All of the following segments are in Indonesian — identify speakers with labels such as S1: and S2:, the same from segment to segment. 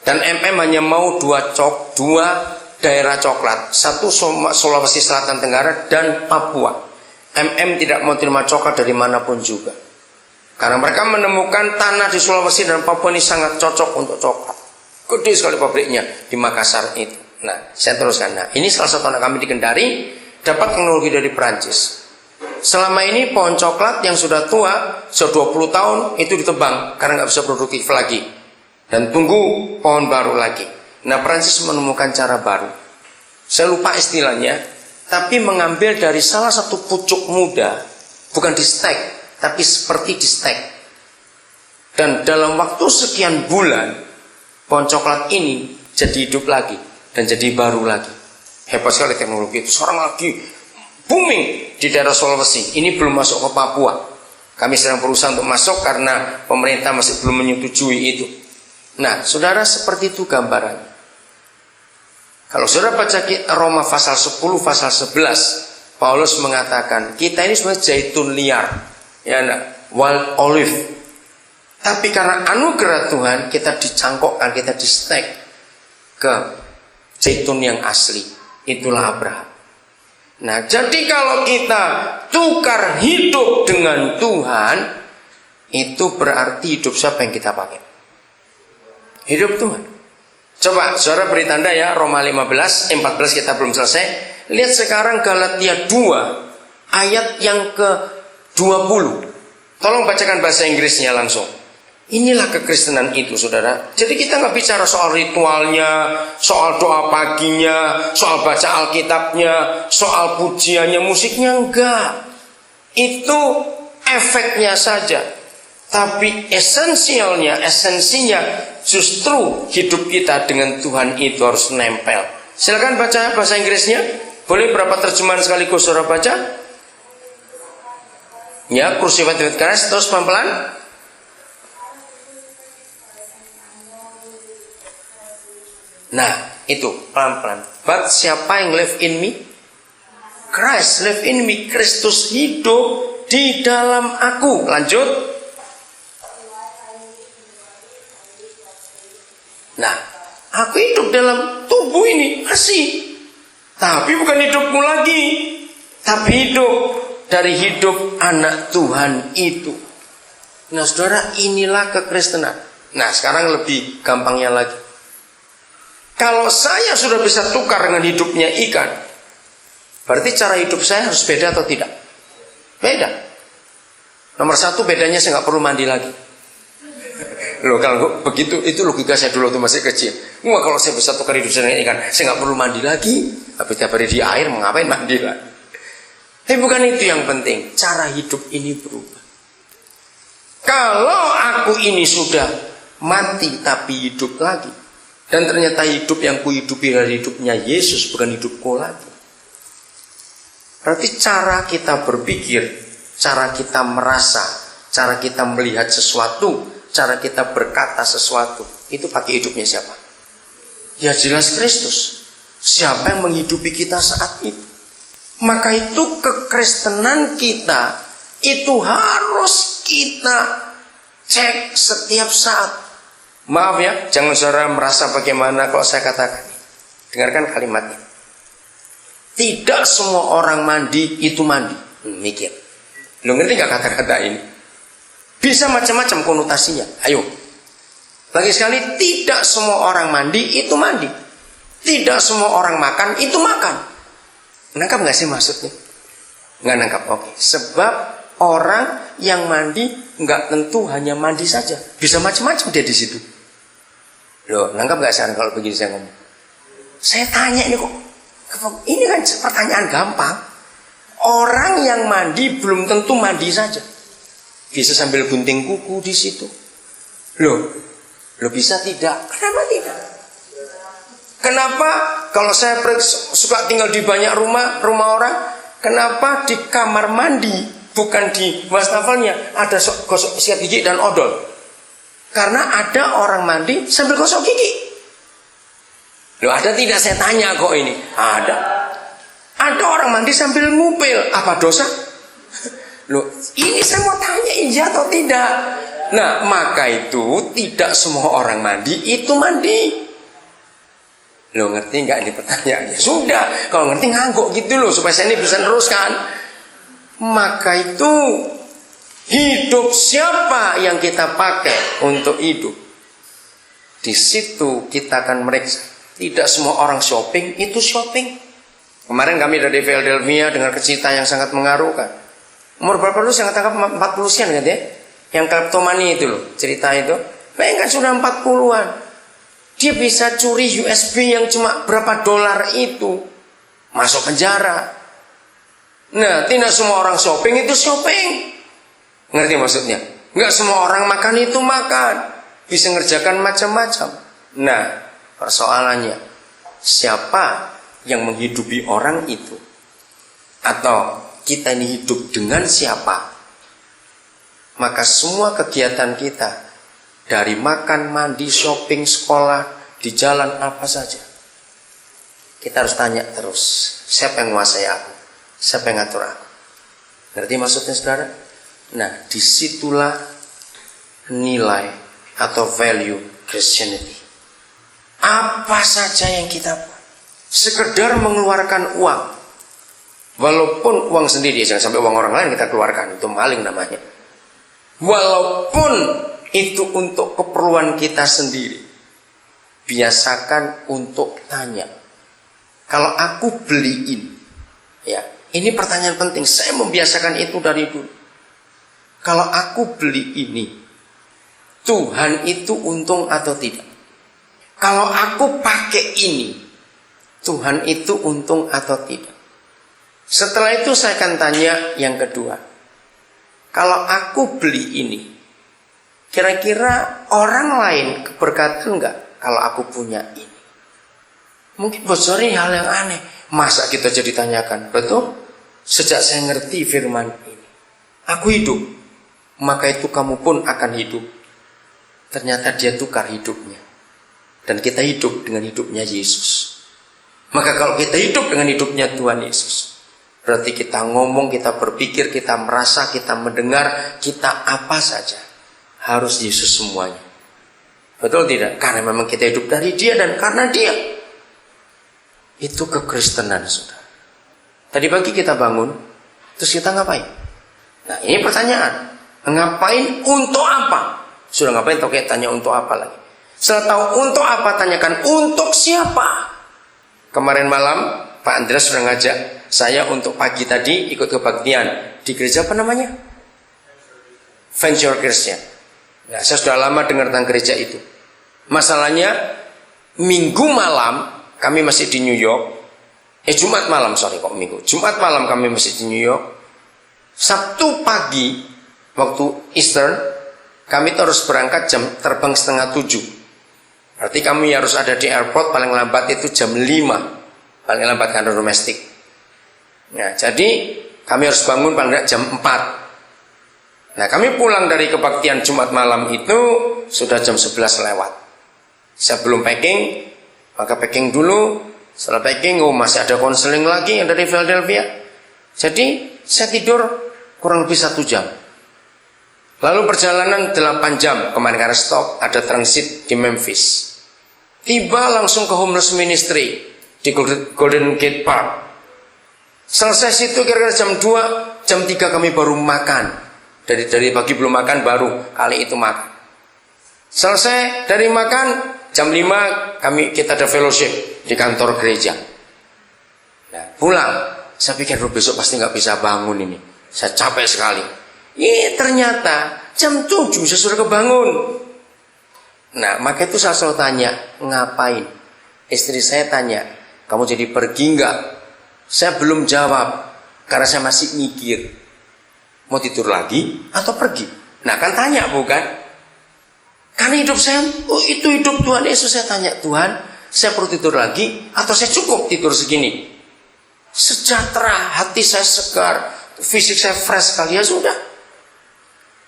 S1: Dan hanya mau dua daerah coklat, satu Sulawesi Selatan Tenggara dan Papua. Tidak mau terima coklat dari manapun juga, karena mereka menemukan tanah di Sulawesi dan Papua ini sangat cocok untuk coklat. Gede sekali pabriknya di Makassar itu. Nah, saya teruskan. Nah, ini salah satu anak kami di Kendari dapat teknologi dari Perancis. Selama ini pohon coklat yang sudah tua, sudah 20 tahun itu ditebang karena nggak bisa produktif lagi, dan tunggu pohon baru lagi. Nah, Perancis menemukan cara baru. Saya lupa istilahnya, tapi mengambil dari salah satu pucuk muda, bukan di stek, tapi seperti di stek. Dan dalam waktu sekian bulan, pohon coklat ini jadi hidup lagi dan jadi baru lagi. Hebat sekali teknologi itu. Sekarang lagi booming di daerah Sulawesi. Ini belum masuk ke Papua. Kami sedang berusaha untuk masuk karena pemerintah masih belum menyetujui itu. Nah, saudara, seperti itu gambarannya. Kalau saudara baca Roma pasal 10, pasal 11, Paulus mengatakan kita ini sebenarnya zaitun liar, ya, wild olive. Tapi karena anugerah Tuhan kita dicangkokkan, kita di-stek ke zaitun yang asli. Itulah Abraham. Nah, jadi kalau kita tukar hidup dengan Tuhan, itu berarti hidup siapa yang kita pakai? Hidup Tuhan. Coba saudara beri tanda ya, Roma 14 kita belum selesai. Lihat sekarang Galatia 2 ayat yang ke-20. Tolong bacakan bahasa Inggrisnya langsung. Inilah kekristenan itu, saudara. Jadi kita nggak bicara soal ritualnya, soal doa paginya, soal baca Alkitabnya, soal pujiannya, musiknya, enggak. Itu efeknya saja. Tapi esensinya justru hidup kita dengan Tuhan itu harus nempel. Silakan baca bahasa Inggrisnya. Boleh berapa terjemahan sekaligus saudara baca? Ya, Crucified with Christ. Terus pelan-pelan. Nah, itu pelan-pelan. But siapa yang live in me? Christ live in me. Kristus hidup di dalam aku. Lanjut. Nah, aku hidup dalam tubuh ini masih, tapi bukan hidupku lagi, tapi hidup dari hidup anak Tuhan itu. Nah, saudara, inilah kekristenan. Nah, sekarang lebih gampangnya lagi. Kalau saya sudah bisa tukar dengan hidupnya ikan, berarti cara hidup saya harus beda atau tidak? Beda. Nomor satu, bedanya saya nggak perlu mandi lagi. Loh, kalau begitu, itu logika saya dulu waktu masih kecil. Wah, kalau saya bisa tukar hidup saya dengan ikan, saya nggak perlu mandi lagi. Tapi tiap hari di air, ngapain mandi lagi? Tapi bukan itu yang penting. Cara hidup ini berubah. Kalau aku ini sudah mati tapi hidup lagi, dan ternyata hidup yang kuhidupi dari hidupnya Yesus, bukan hidupku lagi, berarti cara kita berpikir, cara kita merasa, cara kita melihat sesuatu, cara kita berkata sesuatu, itu pakai hidupnya siapa? Ya jelas Kristus. Siapa yang menghidupi kita saat itu? Maka itu kekristenan kita itu harus kita cek setiap saat. Maaf ya, jangan saudara merasa bagaimana kalau saya katakan. Dengarkan kalimatnya. Tidak semua orang mandi itu mandi. Mikir. Lu ngerti gak kata-kata ini? Bisa macam-macam konotasinya. Ayo. Lagi sekali, tidak semua orang mandi itu mandi. Tidak semua orang makan itu makan. Nangkap gak sih maksudnya? Nggak nangkap, oke. Sebab orang yang mandi nggak tentu hanya mandi saja. Bisa macam-macam dia di situ. Loh, nangkap gak sekarang kalau begini saya ngomong? Saya tanya ini kok. Ini kan pertanyaan gampang. Orang yang mandi belum tentu mandi saja. Bisa sambil gunting kuku di situ. Loh bisa tidak? Kenapa tidak? Kenapa kalau saya suka tinggal di banyak rumah orang, kenapa di kamar mandi bukan di wastafelnya ada gosok sikat gigi dan odol? Karena ada orang mandi sambil gosok gigi. Loh, ada tidak? Saya tanya kok ini. Ada. Ada orang mandi sambil ngupil. Apa dosa? Loh, ini saya mau tanya iya atau tidak? Nah, maka itu tidak semua orang mandi itu mandi. Lo ngerti nggak ini pertanyaannya? Sudah, kalau ngerti ngangguk gitu loh supaya saya ini bisa teruskan. Maka itu hidup siapa yang kita pakai untuk hidup? Di situ kita akan meriksa. Tidak semua orang shopping itu shopping. Kemarin kami dari Philadelphia dengar cerita yang sangat mengharukan. Umur berapa lu saya tangkap 40-an kan ya? Yang kleptomani itu loh, cerita itu. Bayangkan sudah 40-an. Dia bisa curi USB yang cuma berapa dolar itu. Masuk penjara. Nah, tidak semua orang shopping itu shopping. Ngerti maksudnya? Nggak semua orang makan itu makan. Bisa ngerjakan macam-macam. Nah, persoalannya, siapa yang menghidupi orang itu? Atau kita ini hidup dengan siapa? Maka semua kegiatan kita, dari makan, mandi, shopping, sekolah, di jalan apa saja, kita harus tanya terus, siapa yang menguasai aku? Siapa yang ngatur aku? Ngerti maksudnya saudara? Nah, disitulah nilai atau value Christianity. Apa saja yang kita sekedar mengeluarkan uang, walaupun uang sendiri, jangan sampai uang orang lain kita keluarkan, itu maling namanya. Walaupun itu untuk keperluan kita sendiri, biasakan untuk tanya. Kalau aku beliin, ya, ini pertanyaan penting. Saya membiasakan itu dari dulu. Kalau aku beli ini, Tuhan itu untung atau tidak? Kalau aku pakai ini, Tuhan itu untung atau tidak? Setelah itu saya akan tanya yang kedua. Kalau aku beli ini, kira-kira orang lain keberkatan enggak kalau aku punya ini? Mungkin bocori hal yang aneh. Masa kita jadi tanyakan? Betul? Sejak saya ngerti firman ini, aku hidup, maka itu kamu pun akan hidup. Ternyata dia tukar hidupnya. Dan kita hidup dengan hidupnya Yesus. Maka kalau kita hidup dengan hidupnya Tuhan Yesus, berarti kita ngomong, kita berpikir, kita merasa, kita mendengar, kita apa saja, harus Yesus semuanya. Betul tidak? Karena memang kita hidup dari Dia dan karena Dia. Itu kekristenan, saudara. Tadi pagi kita bangun, terus kita ngapain? Nah, ini pertanyaan. Ngapain? Untuk apa? Sudah ngapain? Oke, tanya untuk apa lagi. Setelah tahu untuk apa, tanyakan untuk siapa. Kemarin malam Pak Andreas sudah ngajak saya untuk pagi tadi ikut kebaktian di gereja apa namanya? Venture Christian. Nah, saya sudah lama dengar tentang gereja itu. Masalahnya Minggu malam kami masih di New York. Jumat malam, sorry kok Minggu. Jumat malam kami masih di New York. Sabtu pagi waktu Eastern kami harus berangkat terbang 6:30. Berarti kami harus ada di airport paling lambat itu jam 5. Paling lambat karena domestik. Nah, jadi kami harus bangun paling lambat jam 4. Nah, kami pulang dari kebaktian Jumat malam itu sudah jam 11 lewat. Saya belum packing, maka packing dulu. Setelah packing, masih ada konseling lagi yang dari Philadelphia. Jadi saya tidur kurang lebih 1 jam. Lalu perjalanan 8 jam kemarin karena stop ada transit di Memphis. Tiba langsung ke homeless ministry di Golden Gate Park. Selesai situ kira-kira jam 2, jam 3 kami baru makan. Dari pagi belum makan, baru kali itu makan. Selesai dari makan jam 5 kita ada fellowship di kantor gereja. Nah, pulang. Saya pikir besok pasti nggak bisa bangun ini. Saya capek sekali. Ternyata jam 7 saya sudah kebangun. Nah, maka itu saya selalu tanya, ngapain? Istri saya tanya, kamu jadi pergi enggak? Saya belum jawab, karena saya masih mikir, mau tidur lagi atau pergi? Nah, kan tanya bukan? Karena hidup saya, itu hidup Tuhan Yesus. Saya tanya, Tuhan, saya perlu tidur lagi atau saya cukup tidur segini? Sejahtera, hati saya segar, fisik saya fresh sekali, ya sudah.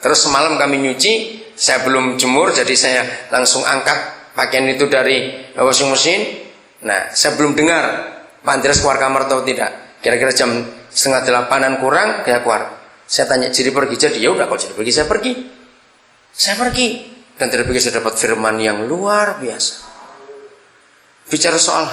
S1: Terus semalam kami nyuci, saya belum jemur, jadi saya langsung angkat pakaian itu dari washing machine. Nah, saya belum dengar Pak Andreas keluar kamar atau tidak. Kira-kira jam 7:30 kurang, dia keluar. Saya tanya, jadi pergi? Jadi ya udah, kalau jadi pergi saya pergi. Saya pergi. Dan tidak pikir saya dapat firman yang luar biasa. Bicara soal